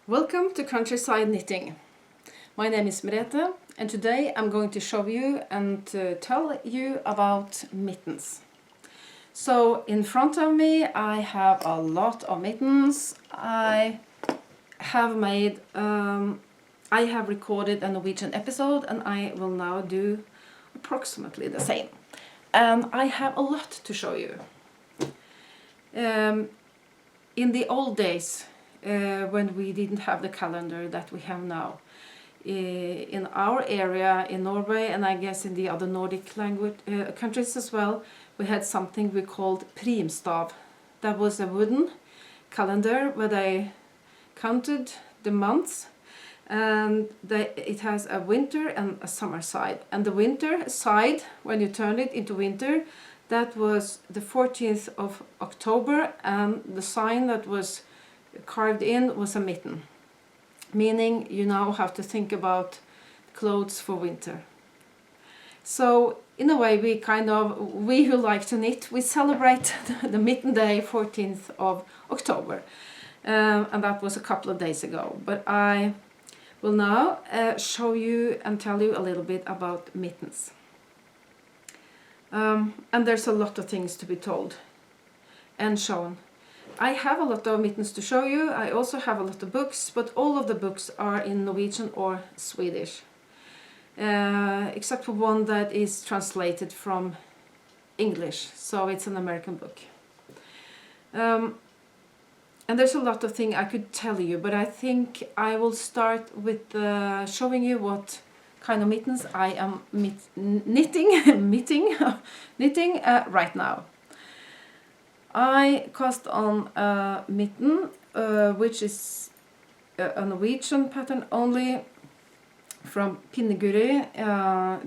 Welcome to Countryside Knitting. My name is Merete and today I'm going to show you and tell you about mittens. So in front of me I have a lot of mittens. I have recorded a Norwegian episode and I will now do approximately the same. And I have a lot to show you. In the old days, when we didn't have the calendar that we have now, in our area in Norway and I guess in the other Nordic language countries as well, we had something we called primstav. That was a wooden calendar where they counted the months, and it has a winter and a summer side. And the winter side, when you turn it into winter, that was the 14th of October, and the sign that was carved in was a mitten, meaning you now have to think about clothes for winter. So in a way we who like to knit, we celebrate the mitten day 14th of October, and that was a couple of days ago. But I will now show you and tell you a little bit about mittens. And there's a lot of things to be told and shown. I have a lot of mittens to show you. I also have a lot of books, but all of the books are in Norwegian or Swedish, except for one that is translated from English, so it's an American book. And there's a lot of things I could tell you, but I think I will start with showing you what kind of mittens I am knitting right now. I cast on a mitten, which is a Norwegian pattern only, from pinnen.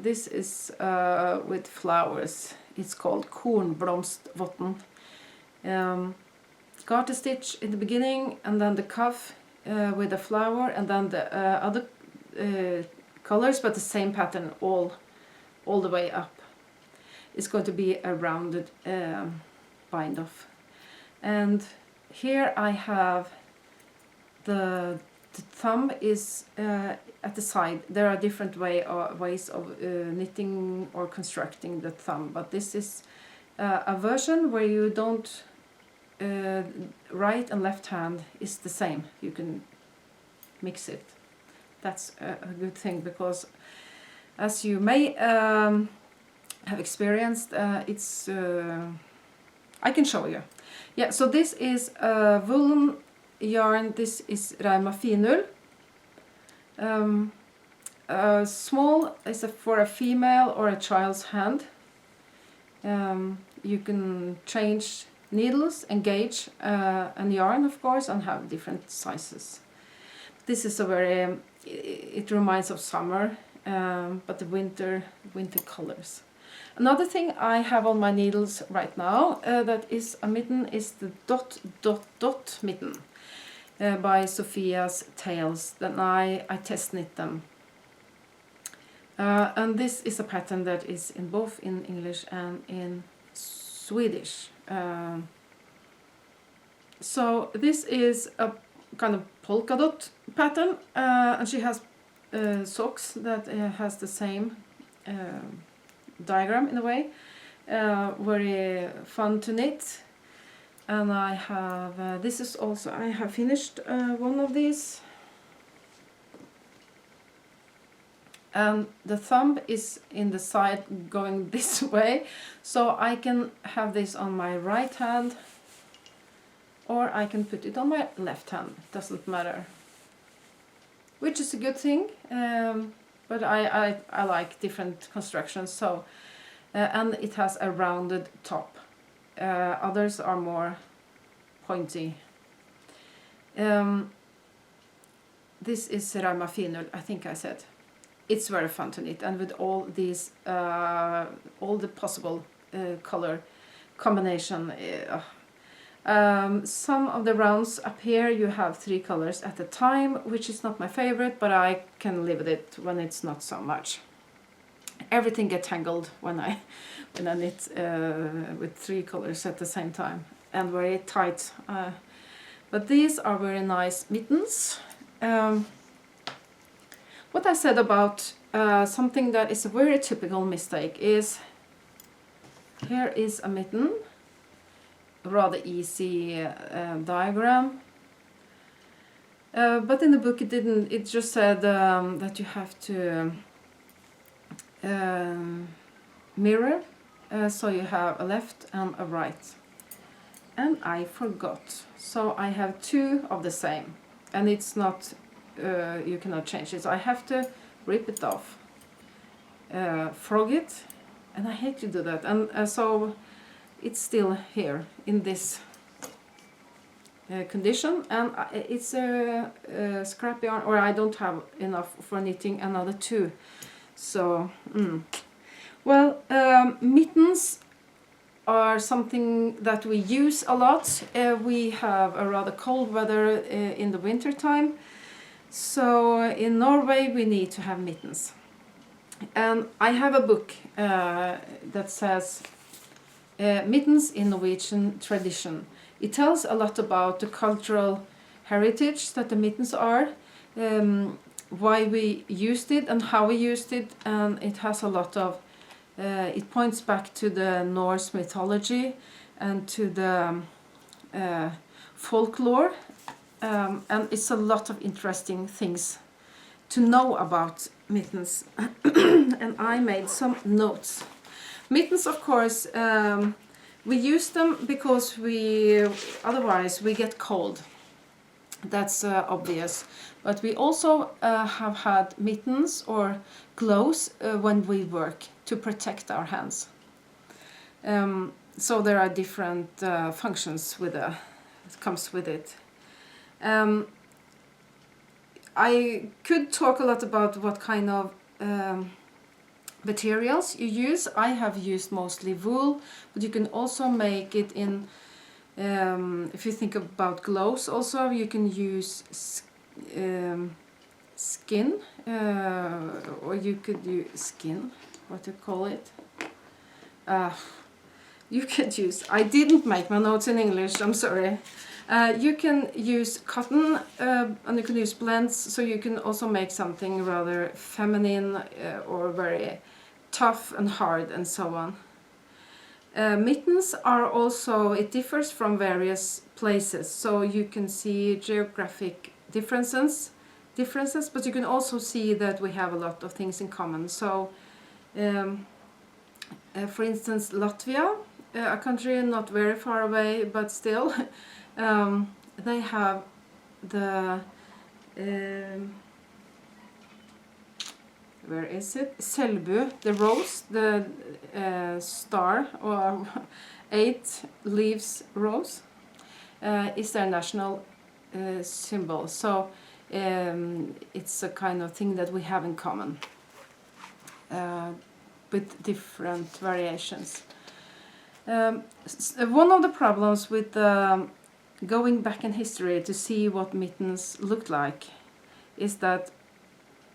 This is with flowers. It's called Kornblomstvotten. Garter stitch in the beginning, and then the cuff with a flower, and then the other colors, but the same pattern all the way up. It's going to be a rounded bind off. And here I have the thumb is at the side. There are different ways of knitting or constructing the thumb, but this is a version where you don't right and left hand is the same. You can mix it. That's a good thing, because as you may have experienced, it's I can show you. Yeah, so this is a woolen yarn. This is Rauma finull. Small is for a female or a child's hand. You can change needles and gauge and yarn, of course, and have different sizes. This is a very, it reminds of summer, but the winter colors. Another thing I have on my needles right now that is a mitten is the dot mitten by Sophia's Tales. Then I test knit them. And this is a pattern that is in both in English and in Swedish. So this is a kind of polka dot pattern, and she has socks that has the same diagram in a way. Very fun to knit. And I have this is also, I have finished one of these, and the thumb is in the side going this way, so I can have this on my right hand or I can put it on my left hand. It doesn't matter, which is a good thing, but I like different constructions. So and it has a rounded top. Others are more pointy. This is Rauma finull, I think I said. It's very fun to knit, and with all these, all the possible color combination. Some of the rounds up here you have 3 colors at a time, which is not my favorite, but I can live with it when it's not so much. Everything gets tangled when I knit with 3 colors at the same time, and very tight. But these are very nice mittens. what I said about something that is a very typical mistake is, here is a mitten, a rather easy diagram. But in the book it didn't, it just said that you have to mirror, so you have a left and a right. And I forgot, so I have two of the same, and it's not, you cannot change it, so I have to rip it off, frog it, and I hate to do that, and so it's still here in this condition, and it's a scrap yarn, or I don't have enough for knitting another two. So well, mittens are something that we use a lot. We have a rather cold weather in the winter time, so in Norway we need to have mittens. And I have a book that says Mittens in Norwegian Tradition. It tells a lot about the cultural heritage that the mittens are, why we used it and how we used it, and it has a lot of, it points back to the Norse mythology and to the folklore, and it's a lot of interesting things to know about mittens. And I made some notes. Mittens, of course, we use them because otherwise we get cold. That's obvious. But we also have had mittens or gloves when we work to protect our hands. So there are different functions that comes with it. I could talk a lot about what kind of materials you use. I have used mostly wool, but you can also make it in, if you think about gloves also, you can use skin, or you could use skin, what to call it. You could use, I didn't make my notes in English, I'm sorry. You can use cotton, and you can use blends, so you can also make something rather feminine or very tough and hard and so on. Mittens are also, it differs from various places, so you can see geographic differences, but you can also see that we have a lot of things in common. So, for instance, Latvia, a country not very far away, but still, they have the, where is it? Selbu, the rose, the star, or 8 leaves rose, is their national symbol. So it's a kind of thing that we have in common, with different variations. One of the problems with going back in history to see what mittens looked like is that,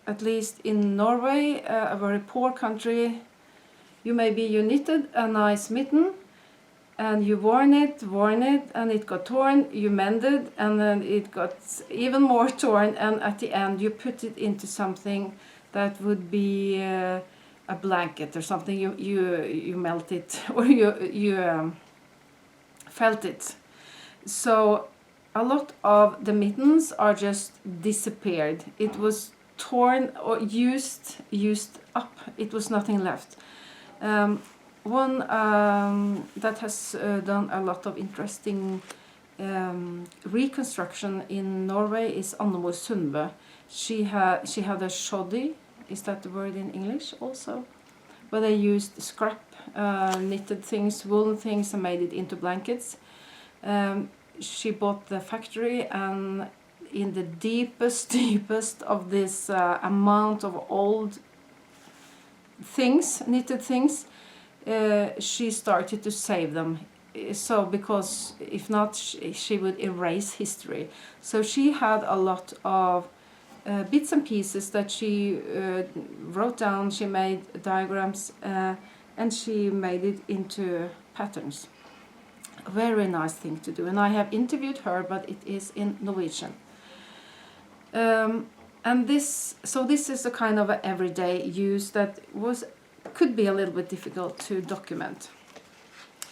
at least in Norway, a very poor country, you knitted a nice mitten and you worn it and it got torn, you mended and then it got even more torn, and at the end you put it into something that would be a blanket or something. You melt it, or you felt it. So a lot of the mittens are just disappeared. It was torn or used up. It was nothing left. One that has done a lot of interesting reconstruction in Norway is Annemor Sundbø. She had a shoddy, is that the word in English also? Where they used scrap knitted things, woolen things, and made it into blankets. She bought the factory, and in the deepest of this amount of old things, knitted things, she started to save them. So, because if not, she would erase history. So she had a lot of bits and pieces that she wrote down. She made diagrams, and she made it into patterns. A very nice thing to do, and I have interviewed her, but it is in Norwegian. And this is a kind of an everyday use that could be a little bit difficult to document.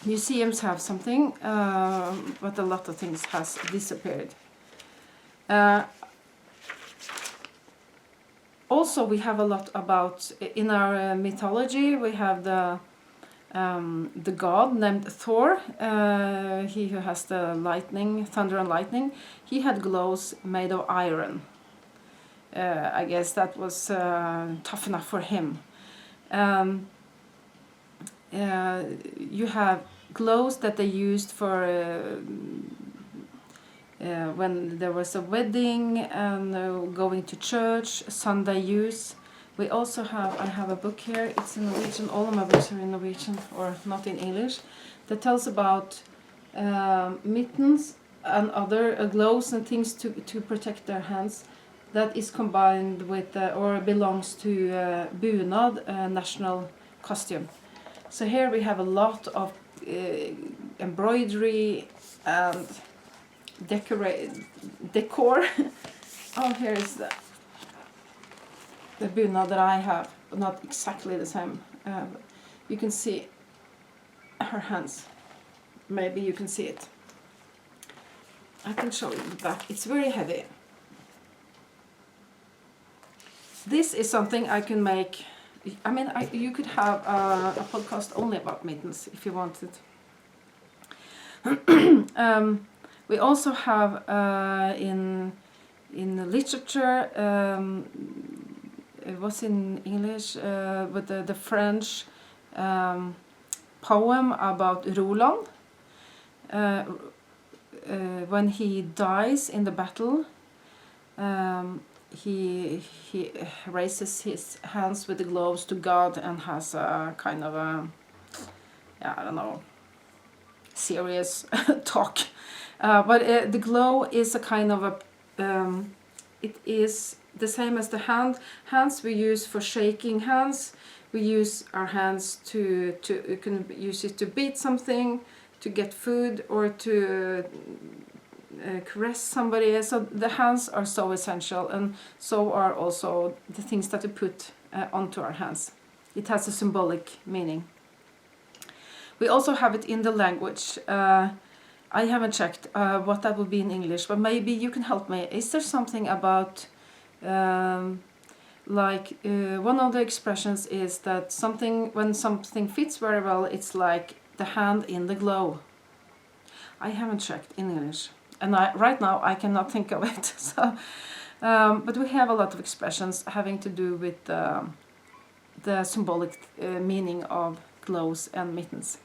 Museums have something, but a lot of things has disappeared. Also, we have a lot about, in our mythology, we have the god named Thor, he who has the lightning, thunder and lightning. He had gloves made of iron. I guess that was tough enough for him. You have gloves that they used for when there was a wedding and going to church, Sunday use. We also have, I have a book here, it's in Norwegian, all of my books are in Norwegian or not in English, that tells about mittens and other gloves and things to protect their hands. That is combined with, or belongs to bunad, national costume. So here we have a lot of embroidery and decor. Oh, here is the bunad that I have, not exactly the same. You can see her hands. Maybe you can see it. I can show you the back. It's very heavy. This is something I can make. I mean, you could have a podcast only about mittens if you wanted. We also have in literature, it was in English, but the French poem about Roland. When he dies in the battle, he raises his hands with the gloves to God and has a kind of a, yeah, I don't know, serious talk. But the glove is a kind of a, it is the same as the hands we use for shaking hands. We use our hands you can use it to beat something, to get food, or to caress somebody. So the hands are so essential, and so are also the things that we put onto our hands. It has a symbolic meaning. We also have it in the language. I haven't checked what that would be in English, but maybe you can help me. Is there something about, like, one of the expressions is that when something fits very well, it's like the hand in the glove. I haven't checked in English, and right now I cannot think of it. So, but we have a lot of expressions having to do with the symbolic meaning of gloves and mittens.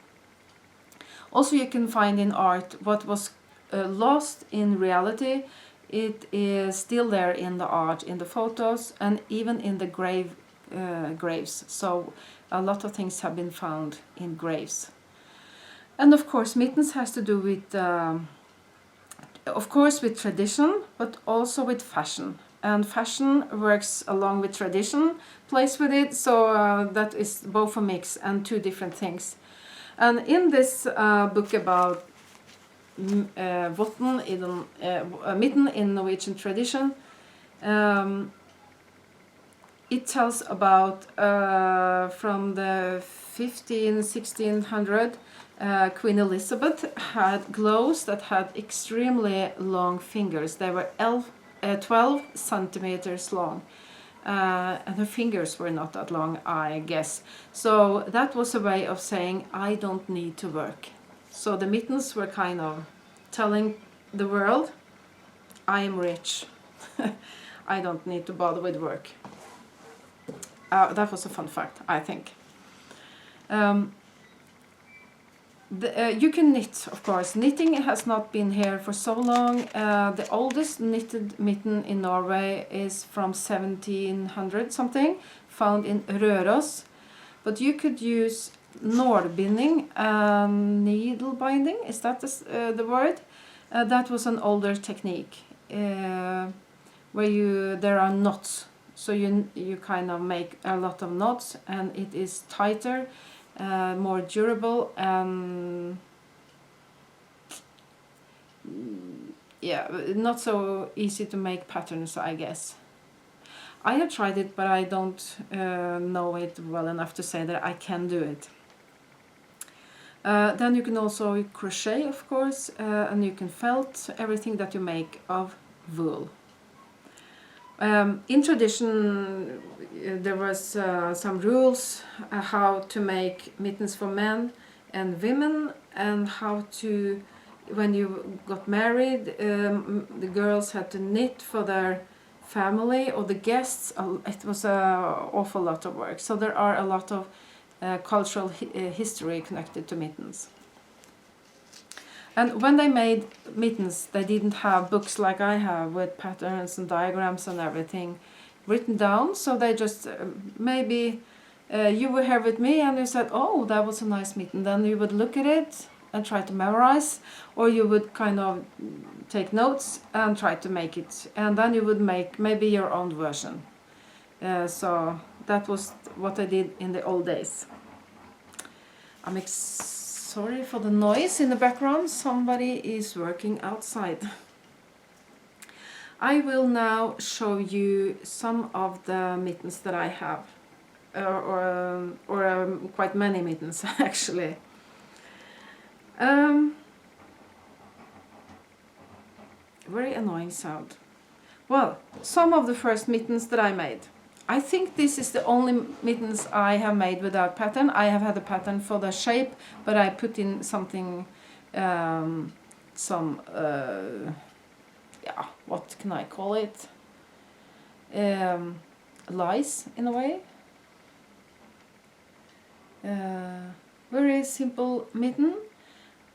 Also, you can find in art what was lost in reality. It is still there in the art, in the photos, and even in the graves. So a lot of things have been found in graves. And of course, mittens has to do with, of course, with tradition, but also with fashion. And fashion works along with tradition, plays with it, so that is both a mix and two different things. And in this book about votten, mitten in Norwegian tradition, it tells about from the 1600, Queen Elizabeth had gloves that had extremely long fingers. They were 12 centimeters long. And her fingers were not that long, I guess. So that was a way of saying, I don't need to work. So the mittens were kind of telling the world, I am rich. I don't need to bother with work. That was a fun fact, I think. You can knit, of course. Knitting has not been here for so long. The oldest knitted mitten in Norway is from 1700 something, found in Røros. But you could use nålbinding, needle binding, is that the word? That was an older technique where there are knots. So you kind of make a lot of knots, and it is tighter, more durable, and yeah, not so easy to make patterns, I guess. I have tried it, but I don't know it well enough to say that I can do it. Then you can also crochet, of course, and you can felt everything that you make of wool. In tradition, there was some rules how to make mittens for men and women, and how to, when you got married, the girls had to knit for their family or the guests. It was an awful lot of work. So there are a lot of cultural history connected to mittens. And when they made mittens, they didn't have books like I have with patterns and diagrams and everything written down. So they just, maybe you were here with me and you said, oh, that was a nice mitten. Then you would look at it and try to memorize, or you would kind of take notes and try to make it. And then you would make maybe your own version. So that was what I did in the old days. I'm sorry for the noise in the background. Somebody is working outside. I will now show you some of the mittens that I have, or quite many mittens actually. Very annoying sound. Well, some of the first mittens that I made. I think this is the only mittens I have made without pattern. I have had a pattern for the shape, but I put in something, yeah, what can I call it? Lies in a way. Very simple mitten.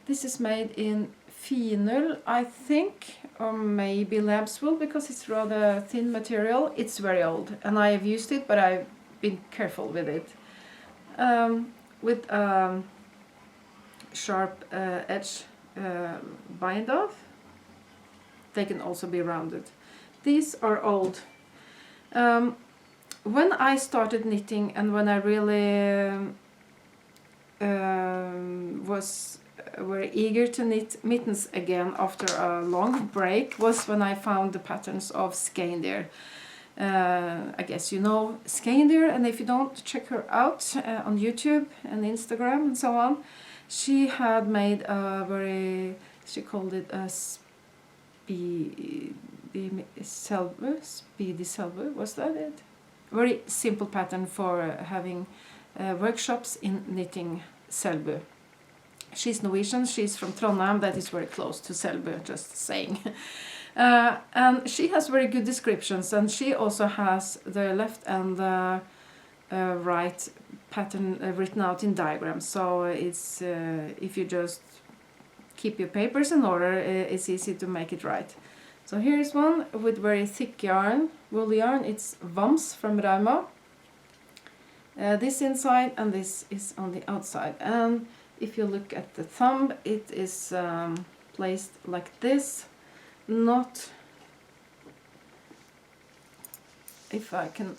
This is made in fluffyvott, I think, or maybe lamb's wool, because it's rather thin material. It's very old and I have used it, but I've been careful with it. With sharp edge bind off. They can also be rounded. These are old. When I started knitting and when I really was very eager to knit mittens again after a long break was when I found the patterns of Skeindeer. I guess you know Skeindeer, and if you don't, check her out on YouTube and Instagram and so on. She had made a very, she called it a speedy silver, was that it? Very simple pattern for having workshops in knitting Selbu. She's Norwegian, she's from Trondheim, that is very close to Selbu, just saying. And she has very good descriptions, and she also has the left and the right pattern written out in diagrams. So it's if you just keep your papers in order, it's easy to make it right. So here's one with very thick yarn, wool yarn. It's Vams from Rauma. This inside and this is on the outside. And if you look at the thumb, it is placed like this. Not, if I can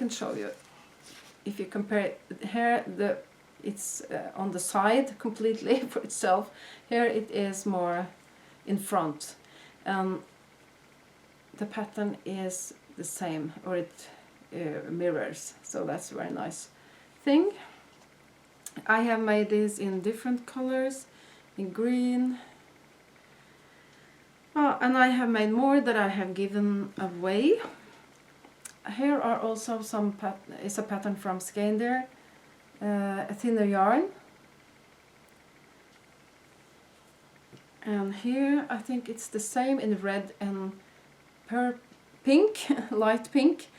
show you. If you compare it here, it's on the side completely for itself. Here it is more in front. The pattern is the same, or it mirrors, so that's a very nice thing. I have made this in different colors, in green, and I have made more that I have given away. Here are also some is a pattern from Skeindeer, a thinner yarn, and here I think it's the same in red and pink, light pink.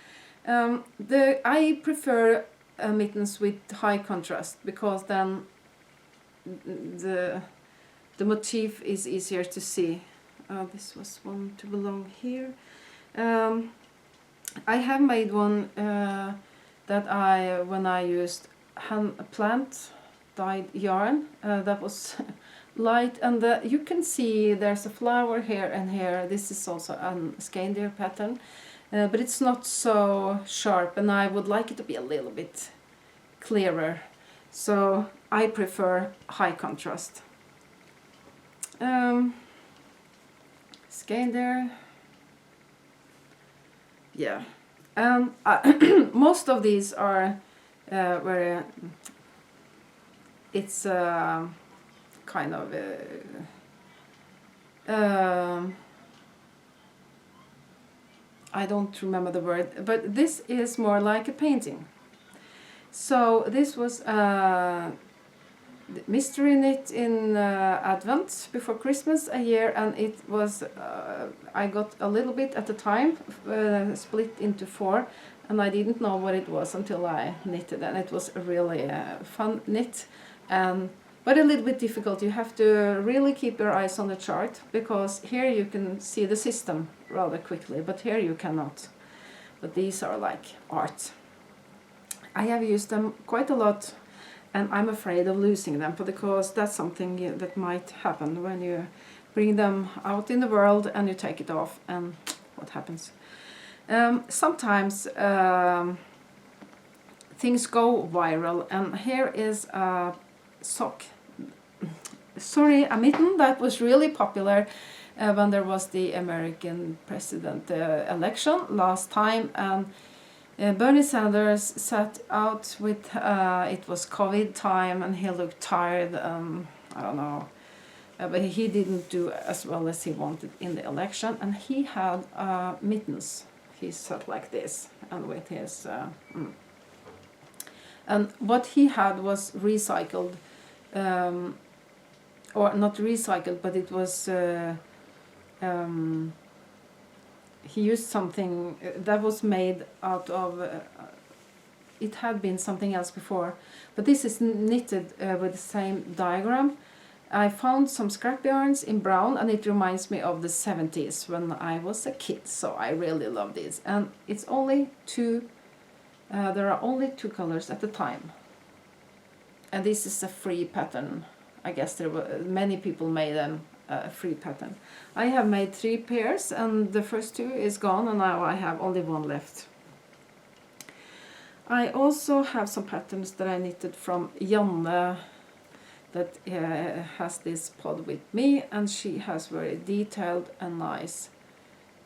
I prefer mittens with high contrast, because then the motif is easier to see. This was one to belong here. I have made one that when I used plant dyed yarn, that was light, and you can see there's a flower here and here. This is also a Skeindeer pattern, but it's not so sharp, and I would like it to be a little bit clearer, so I prefer high contrast. Skeindeer. Yeah, and most of these are very, it's kind of I don't remember the word, but this is more like a painting. So this was mystery knit in Advent before Christmas a year, and it was I got a little bit at the time, split into 4, and I didn't know what it was until I knitted, and it was a really fun knit, but a little bit difficult. You have to really keep your eyes on the chart, because here you can see the system rather quickly, but here you cannot. But these are like art. I have used them quite a lot, and I'm afraid of losing them, because that's something that might happen when you bring them out in the world and you take it off, and what happens? Sometimes things go viral, and here is a sock, a mitten that was really popular when there was the American president election last time, and Bernie Sanders sat out with, it was COVID time, and he looked tired, I don't know, but he didn't do as well as he wanted in the election, and he had mittens. He sat like this, and with his, and what he had was recycled, or not recycled, but it was, he used something that was made out of, it had been something else before, but this is knitted with the same diagram. I found some scrap yarns in brown, and it reminds me of the 70s when I was a kid, so I really love this. And it's only 2, there are only 2 colors at the time. And this is a free pattern. I guess there were many people made a free pattern. I have made 3 pairs, and the first 2 is gone, and now I have only 1 left. I also have some patterns that I knitted from Janne, that has this pod with me, and she has very detailed and nice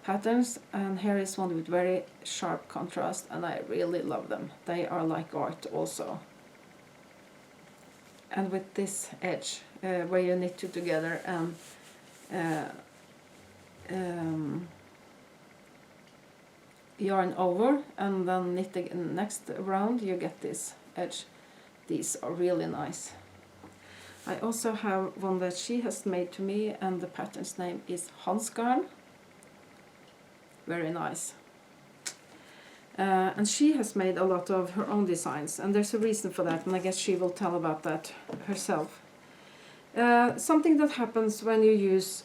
patterns, and here is one with very sharp contrast, and I really love them. They are like art also. And with this edge where you knit 2 together and yarn over and then knit the next round, you get this edge. These are really nice. I also have one that she has made to me, and the pattern's name is Hansgardsvotten. Very nice. And she has made a lot of her own designs, and there's a reason for that, and I guess she will tell about that herself. Something that happens when you use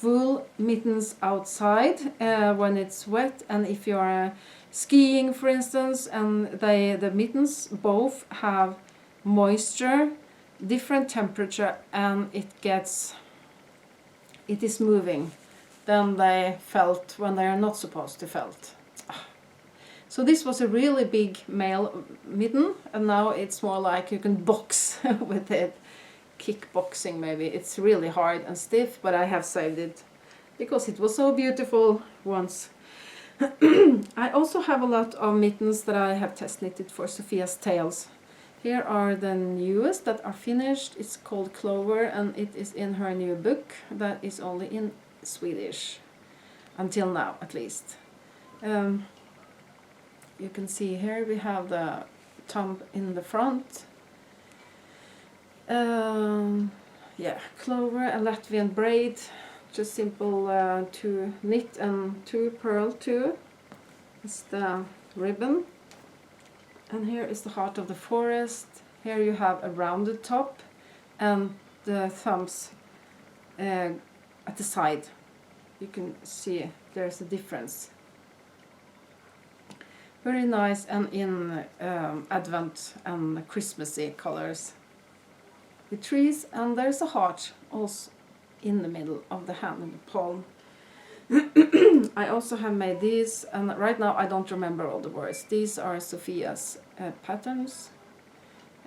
wool mittens outside when it's wet, and if you are skiing, for instance, and the mittens both have moisture, different temperature, and it is moving, then they felt when they are not supposed to felt. So this was a really big male mitten, and now it's more like you can box with it. Kickboxing maybe. It's really hard and stiff, but I have saved it because it was so beautiful once. I also have a lot of mittens that I have test knitted for Sophia's Tales. Here are the newest that are finished. It's called Clover, and it is in her new book that is only in Swedish, until now at least. You can see here we have the thumb in the front. Yeah, Clover and Latvian braid, just simple to knit and to purl too. It's the ribbon. And here is the heart of the forest. Here you have a rounded top and the thumbs at the side. You can see there's a difference. Very nice, and in Advent and Christmassy colors. The trees, and there's a heart also in the middle of the hand and the palm. I also have made these, and right now I don't remember all the words. These are Sophia's patterns.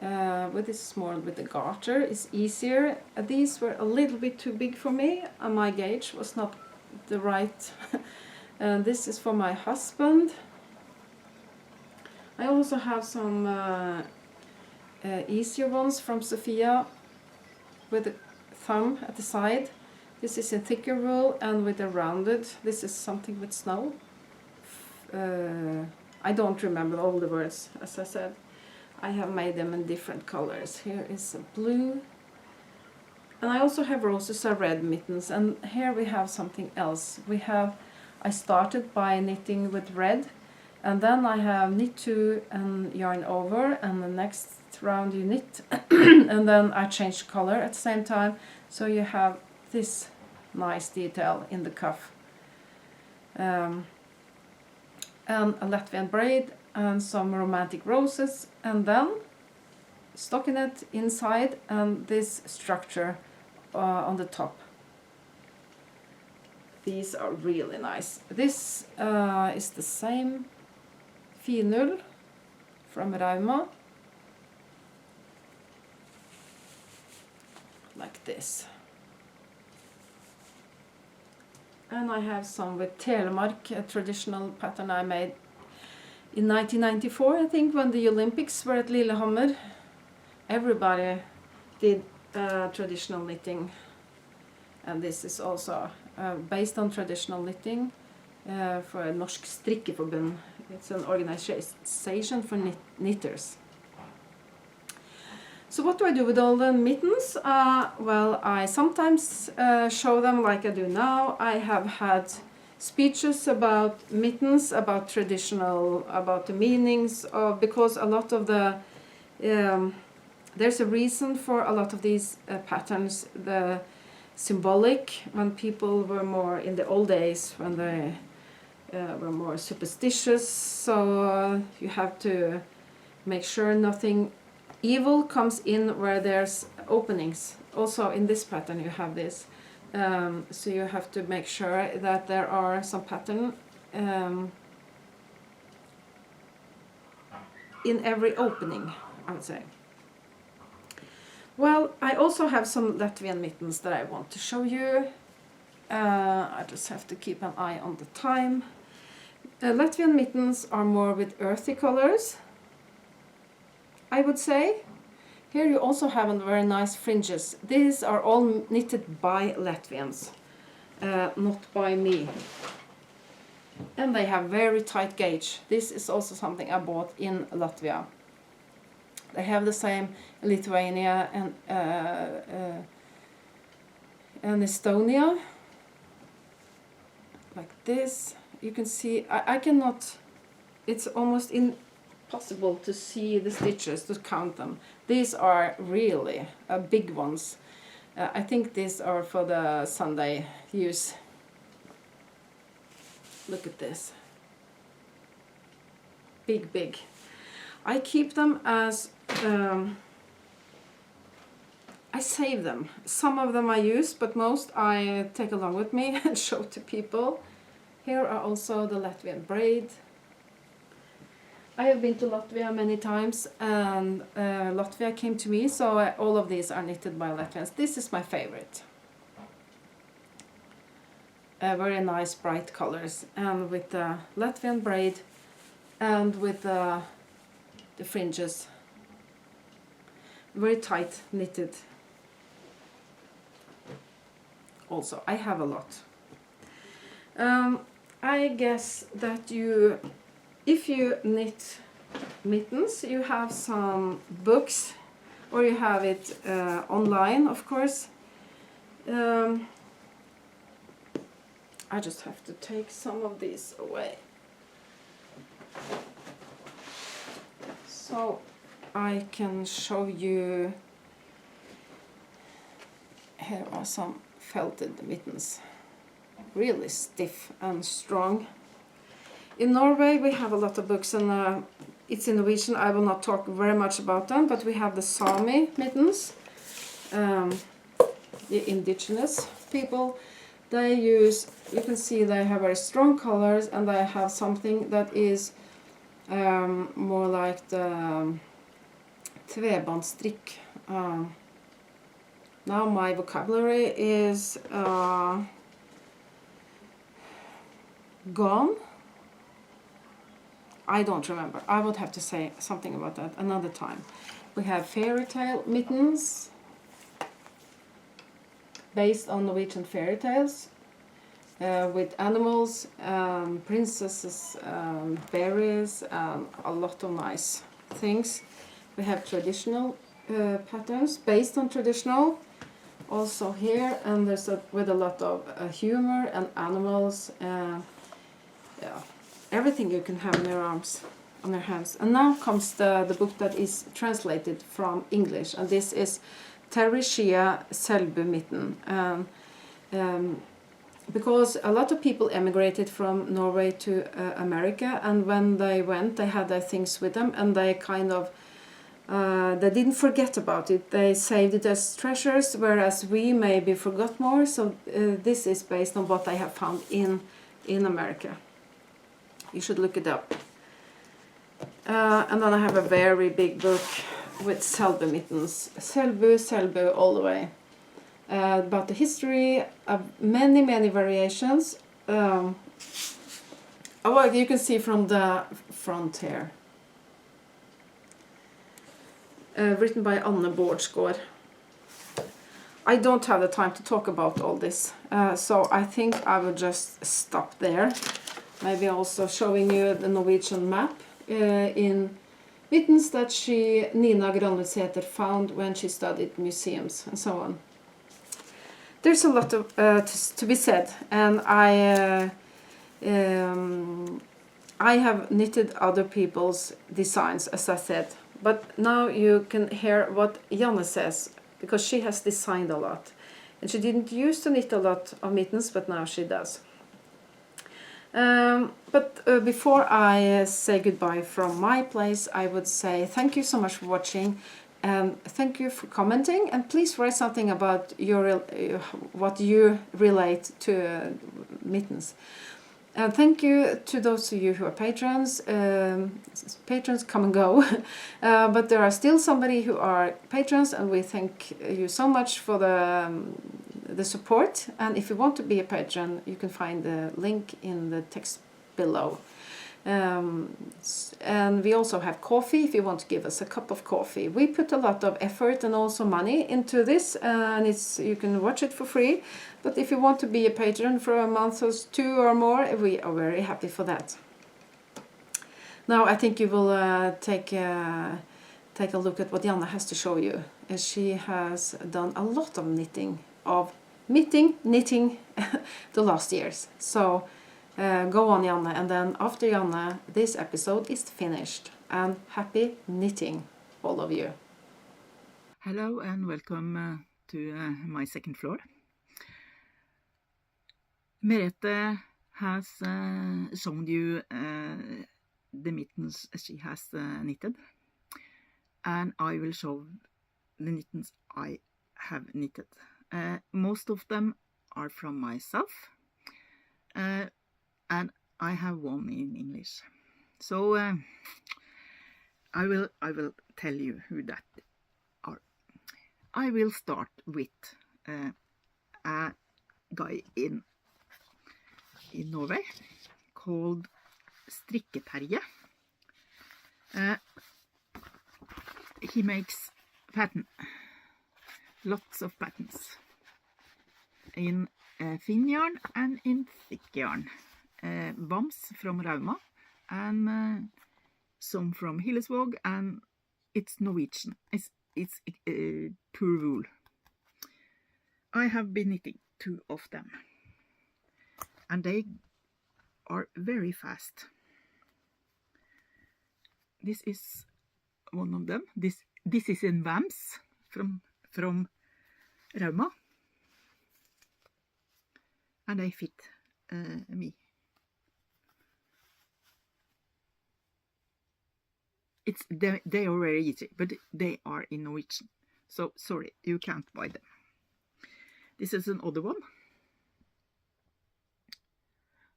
with this small, with the garter is easier. These were a little bit too big for me, and my gauge was not the right. And this is for my husband. I also have some easier ones from Sophia with a thumb at the side. This is in thicker wool and with a rounded. This is something with snow. I don't remember all the words, as I said. I have made them in different colors. Here is a blue. And I also have roses are red mittens. And here we have something else. I started by knitting with red. And then I have knit 2 and yarn over. And the next round you knit. And then I change color at the same time. So you have this nice detail in the cuff. And a Latvian braid and some romantic roses, and then stockinette inside and this structure on the top. These are really nice. This is the same finull from Rauma, like this. And I have some with Telemark, a traditional pattern I made in 1994, I think, when the Olympics were at Lillehammer. Everybody did traditional knitting, and this is also based on traditional knitting for Norsk Strikkeforbund. It's an organization for knitters. So what do I do with all the mittens? Well, I sometimes show them like I do now. I have had speeches about mittens, about traditional, about the meanings of, because a lot of the, there's a reason for a lot of these patterns, the symbolic, when people were more, in the old days, when they were more superstitious, so you have to make sure nothing evil comes in where there's openings. Also in this pattern you have this. So you have to make sure that there are some pattern in every opening, I would say. Well, I also have some Latvian mittens that I want to show you. I just have to keep an eye on the time. Latvian mittens are more with earthy colors, I would say. Here you also have very nice fringes. These are all knitted by Latvians, not by me. And they have very tight gauge. This is also something I bought in Latvia. They have the same in Lithuania and Estonia. Like this. You can see, I cannot, it's almost impossible to see the stitches, to count them. These are really big ones. I think these are for the Sunday use. Look at this. Big, big. I keep them as, I save them. Some of them I use, but most I take along with me and show to people. Here are also the Latvian braid. I have been to Latvia many times, and Latvia came to me, so all of these are knitted by Latvians. This is my favorite. Very nice bright colors, and with the Latvian braid and with the fringes. Very tight knitted. Also, I have a lot. I guess that if you knit mittens, you have some books, or you have it online, of course. I just have to take some of these away. So I can show you, here are some felted mittens. Really stiff and strong. In Norway we have a lot of books, and it's in Norwegian. I will not talk very much about them, but we have the Sami mittens. The indigenous people, they use, you can see they have very strong colors, and they have something that is more like the tvebandstrikk. Now my vocabulary is gone. I don't remember. I would have to say something about that another time. We have fairy tale mittens, based on Norwegian fairy tales, with animals, princesses, berries, and a lot of nice things. We have traditional patterns based on traditional, also here, and there's with a lot of humor and animals, yeah, everything you can have in your arms, on your hands. And now comes the book that is translated from English, and this is Terry Shea Selbu Mitten. Because a lot of people emigrated from Norway to America, and when they went, they had their things with them, and they kind of they didn't forget about it. They saved it as treasures, whereas we maybe forgot more. So this is based on what I have found in America. You should look it up. And then I have a very big book with Selbu mittens. Selbu all the way. About the history of many variations. Well, you can see from the front here. Written by Anne Bårdsgaard. I don't have the time to talk about all this, so I think I will just stop there. Maybe also showing you the Norwegian map in mittens that Nina Granlundseter found when she studied museums and so on. There's a lot of to be said, and I have knitted other people's designs, as I said. But now you can hear what Janne says, because she has designed a lot. And she didn't used to knit a lot of mittens, but now she does. But before I say goodbye from my place, I would say thank you so much for watching, and thank you for commenting, and please write something about your what you relate to mittens. And thank you to those of you who are patrons. Patrons come and go, but there are still somebody who are patrons, and we thank you so much for the support. And if you want to be a patron, you can find the link in the text below. And we also have coffee if you want to give us a cup of coffee. We put a lot of effort and also money into this, and you can watch it for free. But if you want to be a patron for a month or two or more, we are very happy for that. Now I think you will take a look at what Janne has to show you. She has done a lot of knitting the last years. So go on, Janne, and then after Janne, this episode is finished. And happy knitting, all of you. Hello and welcome to my second floor. Merete has shown you the mittens she has knitted, and I will show the mittens I have knitted. Most of them are from myself, and I have one in English. So I will tell you who that are. I will start with a guy in Norway called Strikketerje. He makes pattern, lots of patterns in thin yarn and in thick yarn. Bams from Rauma and some from Hillesvåg, and it's Norwegian. It's pure wool. I have been knitting 2 of them, and they are very fast. This is one of them. This is in Vams from Rauma, and they fit me. They are very easy, but they are in Norwegian, so sorry, you can't buy them. This is another one,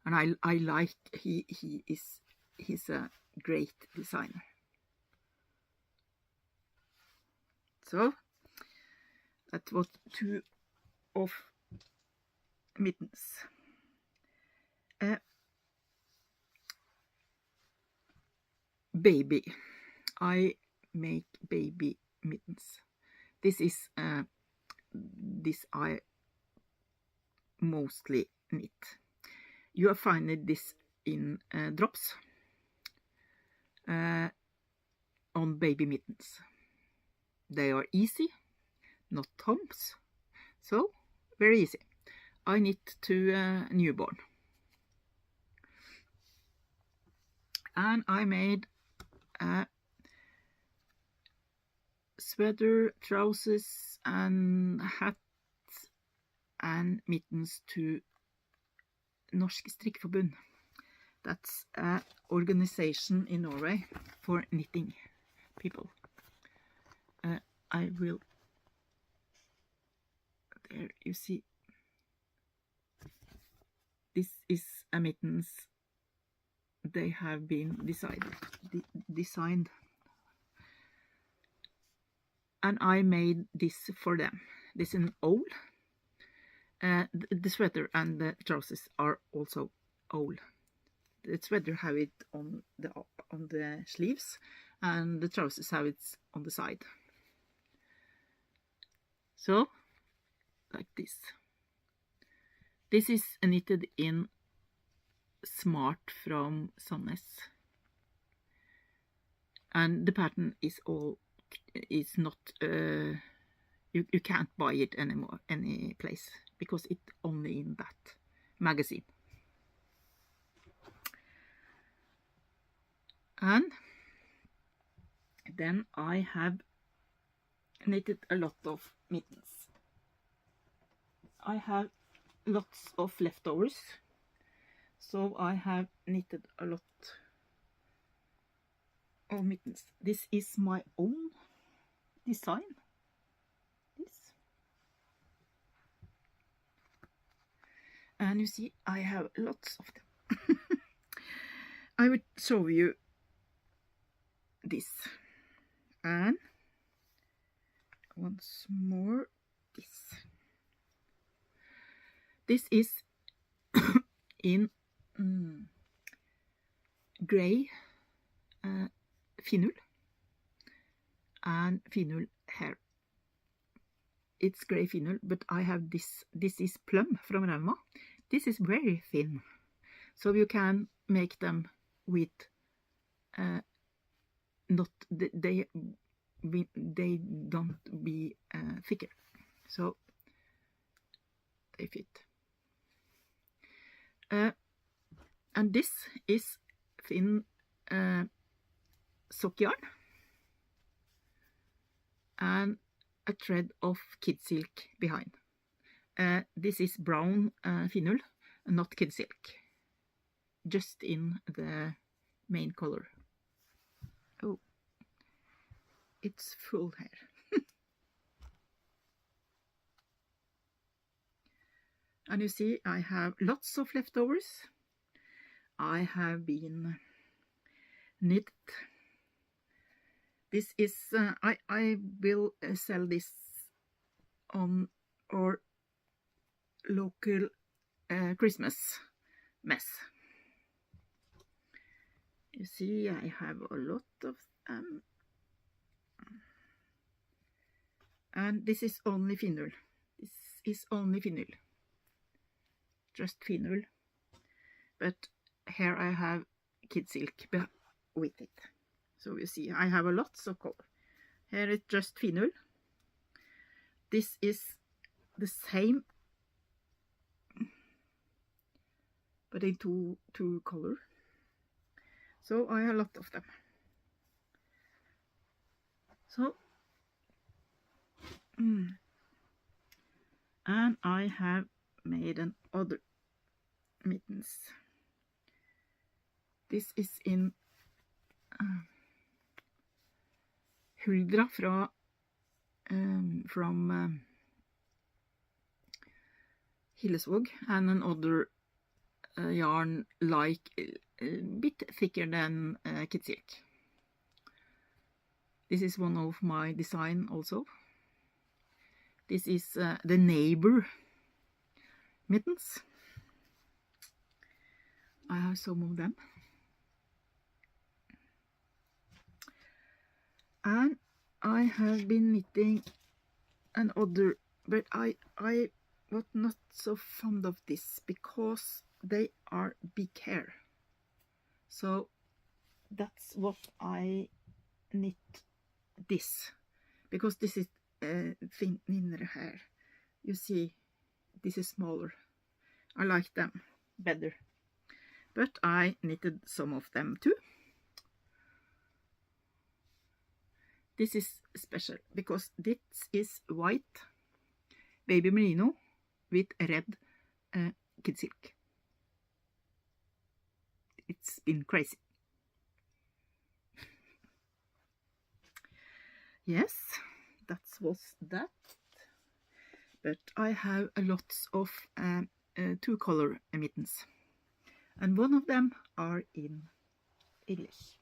and I like he's a great designer. So that was 2 of mittens. Baby. I make baby mittens. This is this I mostly knit. You have found this in drops on baby mittens. They are easy, not humps, so very easy. I knit to newborn. And I made sweater, trousers and hat and mittens to Norsk Strikkeforbund. That's an organization in Norway for knitting people. I will, there you see, this is a mittens they have been designed. And I made this for them. This is an owl. The sweater and the trousers are also owl. The sweater have it on the sleeves, and the trousers have it on the side. So, like this. This is knitted in Smart from Sandnes, and the pattern is not you can't buy it anymore any place because it's only in that magazine. And then I have knitted a lot of mittens. I have lots of leftovers, so I have knitted a lot of mittens. This is my own design. This. And you see, I have lots of them. I will show you this. And once more, this. This is in grey finull and finull hair. It's grey finull, but I have this. This is plum from Rauma. This is very thin, so you can make them with not they don't be thicker, so they fit. And this is thin sock yarn and a thread of kid silk behind. This is brown finull, not kid silk, just in the main color. Oh, it's full hair. And you see, I have lots of leftovers. I have been knit. This is, I will sell this on our local Christmas mess. You see, I have a lot of them. And this is only finull. This is only finull. Just finull. But here I have kid silk with it. So you see, I have a lots of color. Here it's just finull. This is the same, but in two color. So I have a lot of them. So, and I have made an other mittens. This is in Huldra from Hillesvåg, and another yarn like a bit thicker than kid silk. This is one of my design also. This is the neighbor mittens. I have some of them. And I have been knitting another, but I was not so fond of this because they are big hair. So that's what I knit this, because this is thinner hair. You see, this is smaller. I like them better, but I knitted some of them too. This is special because this is white baby merino with red kid silk. It's been crazy. Yes, that was that. But I have a lot of two-color mittens, and one of them are in English.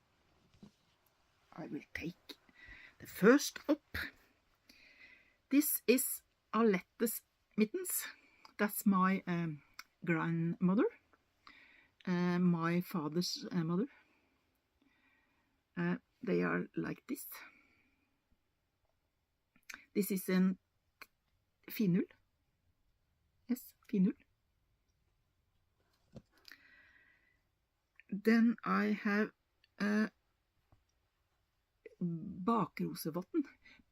I will take the first up. This is Alette's mittens. That's my grandmother, my father's mother. They are like this. This is an finull. Yes, finull. Then I have Bakrosevotten,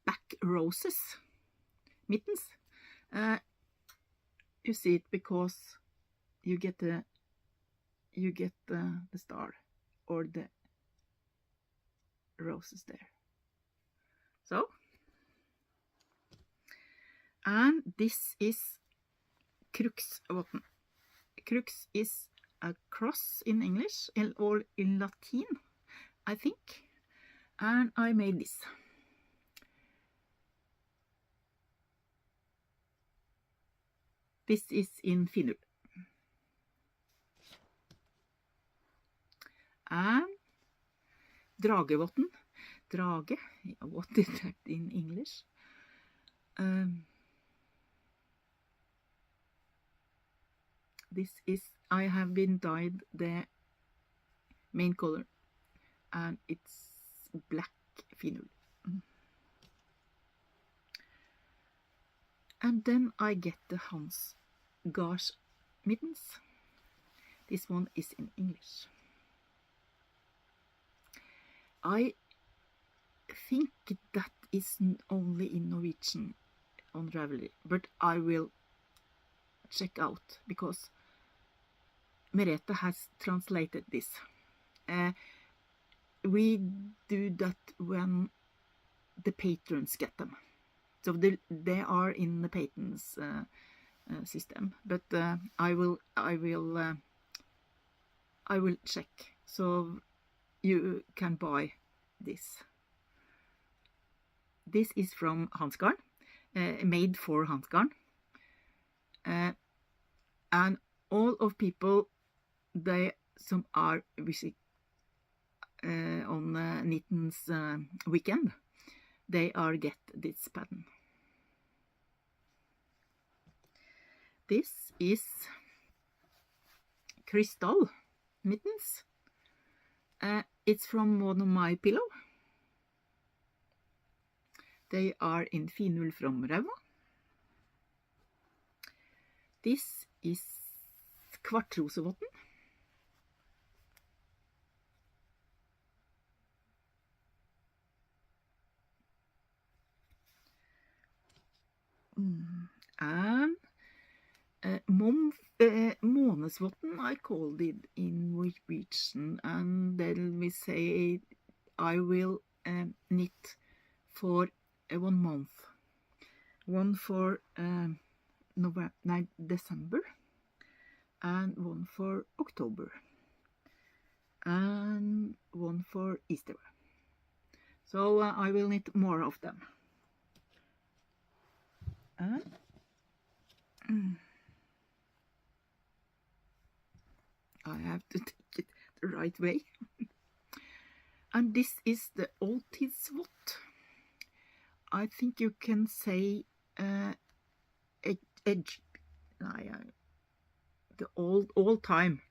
back roses mittens. You see it because you get the star or the roses there. So, and this is Kruksvotten. Crux is a cross in English or in Latin, I think. And I made this. This is in finull. And Dragevotten. Drage, what is that in English? This is, I have been dyed the main color, and it's black finull. And then I get the Hansgardsvotten mittens. This one is in English. I think that is only in Norwegian on Ravelry, but I will check out because Merete has translated this. We do that when the patrons get them. So they are in the patents system, but I will check so you can buy this. This is from Hansgard, made for Hansgard, and all of people some are visiting on MITTENS weekend, they are get this pattern. This is crystal mittens. It's from one of my pillow. They are in finull from Rauma. This is Kvartrosevotten. And Månesvotten, I called it in Norwegian, and then we say I will knit for 1 month. One for December, and one for October, and one for Easter. So I will knit more of them. I have to take it the right way. And this is the Uglevott. I think you can say edge, the old time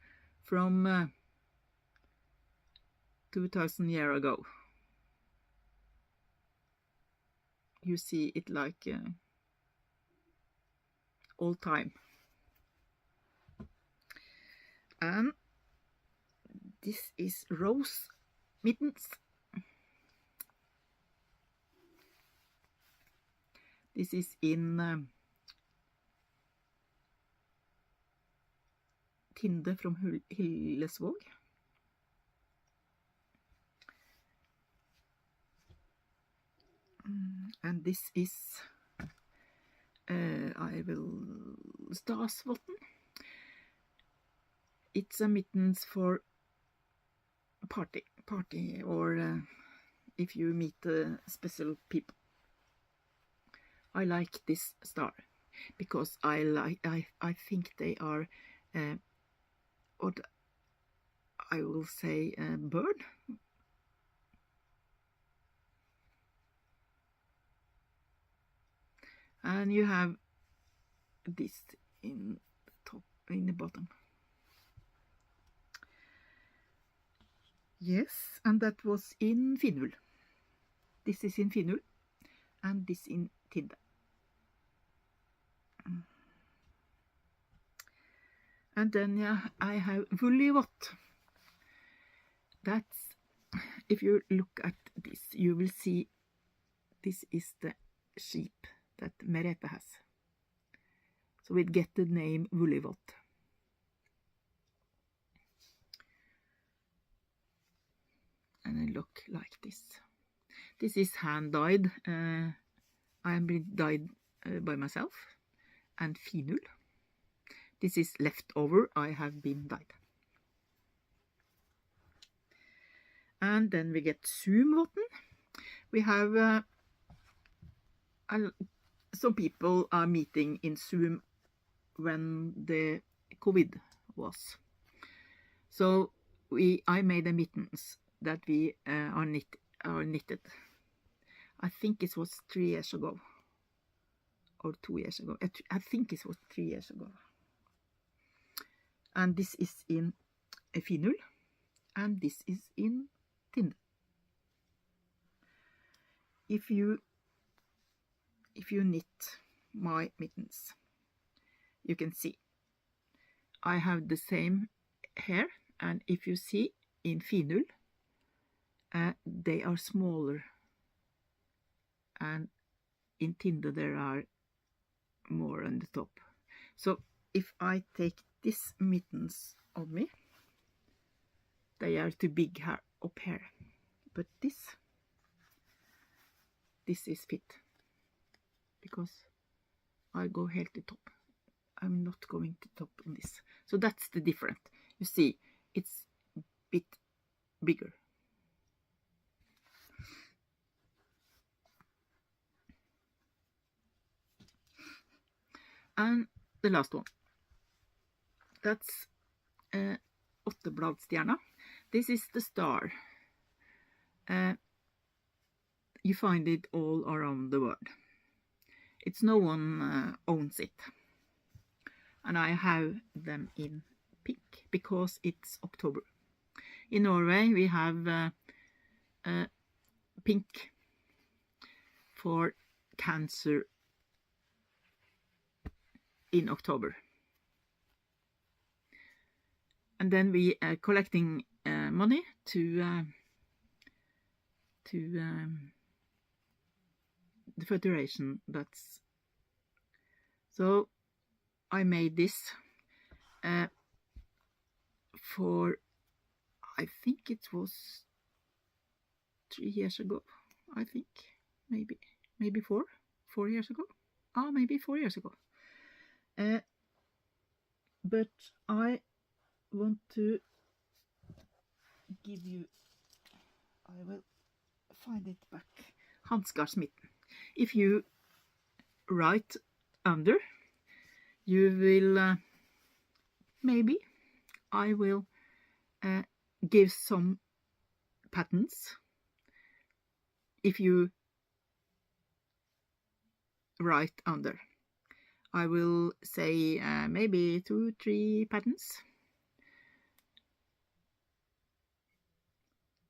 from 2000 years ago. You see it like old time. And this is rose mittens. This is in Tinde from Hillesvåg. And this is Hansgardsvotten. It's a mittens for party or if you meet special people. I like this star because I think they are what I will say bird. And you have this in the top, in the bottom. Yes, and that was in Finnul. This is in Finnul, and this in Tinde. And then I have Uglevott. That's, if you look at this, you will see this is the sheep that Merete has. So we get the name Uglevott. And I look like this. This is hand dyed. I have been dyed by myself. And Finnul. This is leftover. I have been dyed. And then we get Zoomvotten. We have some people are meeting in Zoom when the COVID was. So I made a mittens that we are knitted. I think it was 3 years ago or 2 years ago. I think it was 3 years ago. And this is in Finnul, and this is in Tinde. If you knit my mittens, you can see I have the same hair, and if you see in Finnul, they are smaller, and in Tinde there are more on the top. So if I take this mittens on me, they are too big up here, but this is fit because I go here to top. I'm not going to top on this. So that's the difference. You see, it's a bit bigger. And the last one. That's Åttebladstjärna. This is the star. You find it all around the world. It's no one owns it. And I have them in pink because it's October. In Norway we have pink for cancer in October. And then we are collecting money to the federation. That's so I made this for, I think it was 3 years ago. I think maybe 4 years ago. Maybe 4 years ago. But I want to give you, I will find it back, Hansgardsmitten. If you write under, you will maybe I will give some patterns if you right under. I will say maybe 2-3 patterns.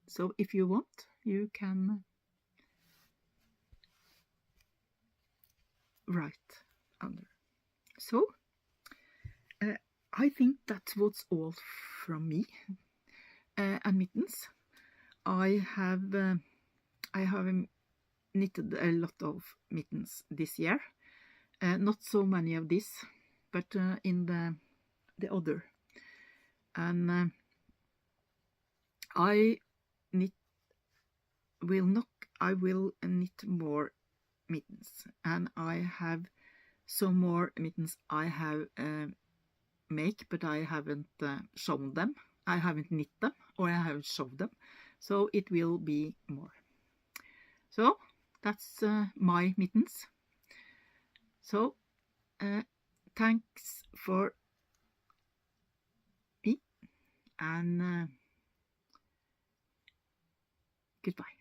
So if you want, you can right under. So I think that was all from me and mittens. I have knitted a lot of mittens this year. Not so many of this, but in the other. And I will knit more mittens, and I have some more mittens I have make, but I haven't shown them. I haven't knit them, or I haven't showed them, so it will be more. So that's my mittens. So thanks for me, and goodbye.